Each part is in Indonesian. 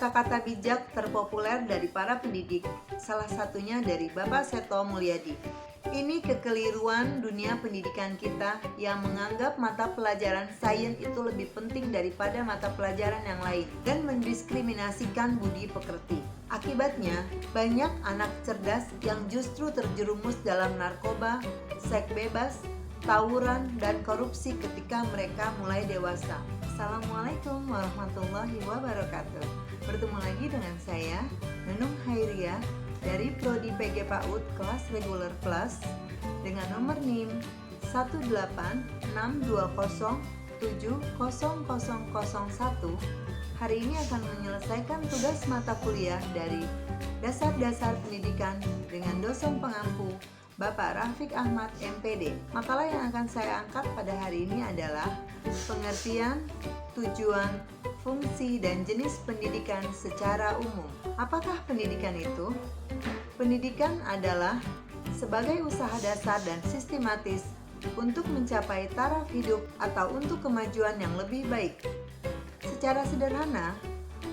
kata-kata bijak terpopuler dari para pendidik, salah satunya dari Bapak Seto Mulyadi. Ini kekeliruan dunia pendidikan kita yang menganggap mata pelajaran sains itu lebih penting daripada mata pelajaran yang lain dan mendiskriminasikan budi pekerti. Akibatnya, banyak anak cerdas yang justru terjerumus dalam narkoba, seks bebas, tawuran, dan korupsi ketika mereka mulai dewasa. Assalamualaikum warahmatullahi wabarakatuh. Bertemu lagi dengan saya, Nunung Hairiah, dari Prodi PG PAUD kelas reguler plus dengan nomor NIM 18620700001. Hari ini akan menyelesaikan tugas mata kuliah dari Dasar-Dasar Pendidikan dengan dosen pengampu Bapak Rafiq Ahmad MPD. Makalah yang akan saya angkat pada hari ini adalah pengertian, tujuan, fungsi, dan jenis pendidikan secara umum. Apakah pendidikan itu? Pendidikan adalah sebagai usaha dasar dan sistematis untuk mencapai taraf hidup atau untuk kemajuan yang lebih baik. Secara sederhana,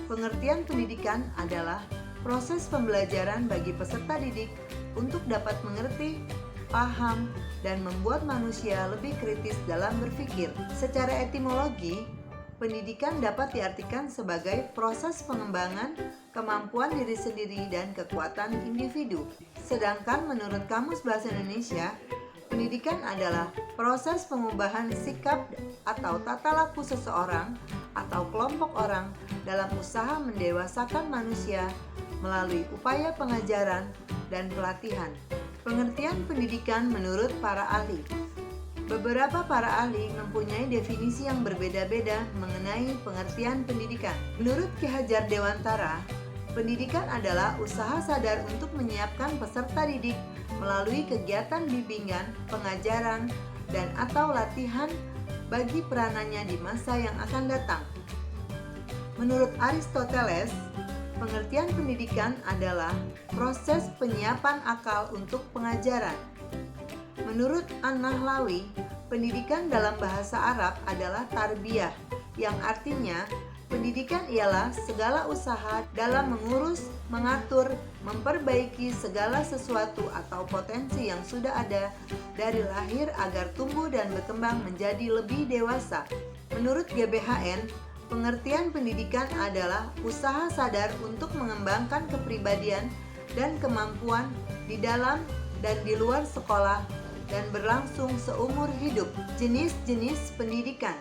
pengertian pendidikan adalah proses pembelajaran bagi peserta didik untuk dapat mengerti, paham, dan membuat manusia lebih kritis dalam berpikir. Secara etimologi, pendidikan dapat diartikan sebagai proses pengembangan kemampuan diri sendiri dan kekuatan individu. Sedangkan menurut Kamus Bahasa Indonesia, pendidikan adalah proses pengubahan sikap atau tata laku seseorang atau kelompok orang dalam usaha mendewasakan manusia melalui upaya pengajaran dan pelatihan. Pengertian pendidikan menurut para ahli. Beberapa para ahli mempunyai definisi yang berbeda-beda mengenai pengertian pendidikan. Menurut Ki Hajar Dewantara, pendidikan adalah usaha sadar untuk menyiapkan peserta didik melalui kegiatan bimbingan, pengajaran, dan atau latihan bagi peranannya di masa yang akan datang. Menurut Aristoteles, pengertian pendidikan adalah proses penyiapan akal untuk pengajaran. Menurut An-Nahlawi, pendidikan dalam bahasa Arab adalah tarbiyah, yang artinya pendidikan ialah segala usaha dalam mengurus, mengatur, memperbaiki segala sesuatu atau potensi yang sudah ada dari lahir agar tumbuh dan berkembang menjadi lebih dewasa. Menurut GBHN, pengertian pendidikan adalah usaha sadar untuk mengembangkan kepribadian dan kemampuan di dalam dan di luar sekolah dan berlangsung seumur hidup. Jenis-jenis pendidikan.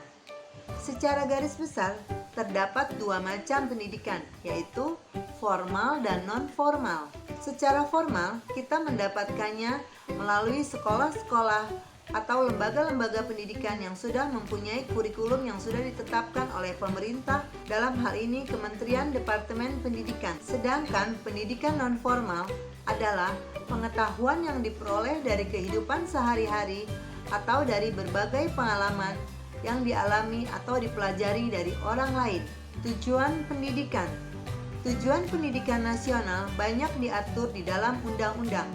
Secara garis besar, terdapat dua macam pendidikan, yaitu formal dan non-formal. Secara formal, kita mendapatkannya melalui sekolah-sekolah atau lembaga-lembaga pendidikan yang sudah mempunyai kurikulum yang sudah ditetapkan oleh pemerintah, dalam hal ini Kementerian Departemen Pendidikan. Sedangkan pendidikan non-formal adalah pengetahuan yang diperoleh dari kehidupan sehari-hari atau dari berbagai pengalaman yang dialami atau dipelajari dari orang lain. Tujuan pendidikan. Tujuan pendidikan nasional banyak diatur di dalam undang-undang.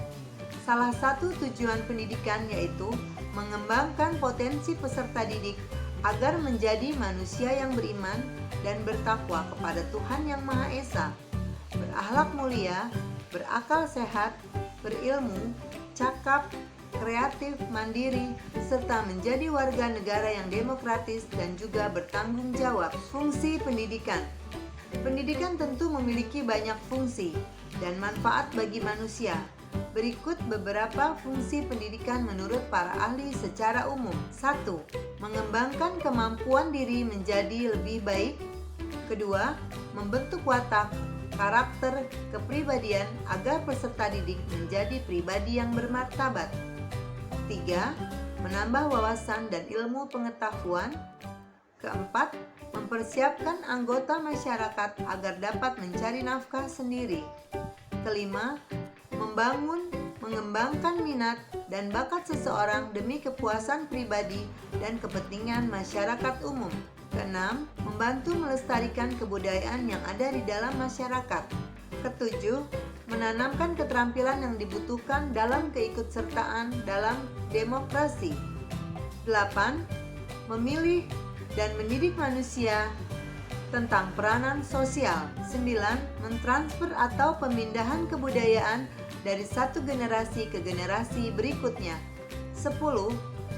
Salah satu tujuan pendidikan yaitu mengembangkan potensi peserta didik agar menjadi manusia yang beriman dan bertakwa kepada Tuhan Yang Maha Esa, berakhlak mulia, berakal sehat, berilmu, cakap, kreatif, mandiri, serta menjadi warga negara yang demokratis dan juga bertanggung jawab. Fungsi pendidikan. Pendidikan tentu memiliki banyak fungsi dan manfaat bagi manusia. Berikut beberapa fungsi pendidikan menurut para ahli secara umum. 1. Mengembangkan kemampuan diri menjadi lebih baik. Kedua, membentuk watak, karakter, kepribadian agar peserta didik menjadi pribadi yang bermartabat. 3. Menambah wawasan dan ilmu pengetahuan. Keempat, mempersiapkan anggota masyarakat agar dapat mencari nafkah sendiri. Kelima, mengembangkan minat dan bakat seseorang demi kepuasan pribadi dan kepentingan masyarakat umum. Keenam, membantu melestarikan kebudayaan yang ada di dalam masyarakat. Ketujuh, menanamkan keterampilan yang dibutuhkan dalam keikutsertaan dalam demokrasi. 8. Memilih dan mendidik manusia tentang peranan sosial. 9. Mentransfer atau pemindahan kebudayaan dari satu generasi ke generasi berikutnya. 10.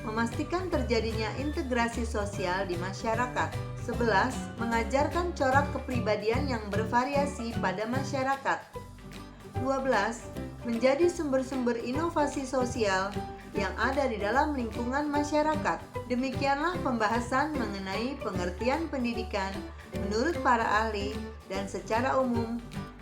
Memastikan terjadinya integrasi sosial di masyarakat. 11. Mengajarkan corak kepribadian yang bervariasi pada masyarakat. 12. Menjadi sumber-sumber inovasi sosial yang ada di dalam lingkungan masyarakat. Demikianlah pembahasan mengenai pengertian pendidikan menurut para ahli dan secara umum,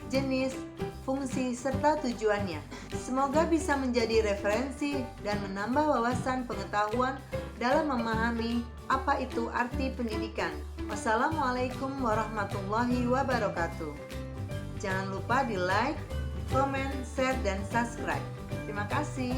jenis, fungsi, serta tujuannya. Semoga bisa menjadi referensi dan menambah wawasan pengetahuan dalam memahami apa itu arti pendidikan. Wassalamualaikum warahmatullahi wabarakatuh. Jangan lupa di like, komen, share, dan subscribe. Terima kasih.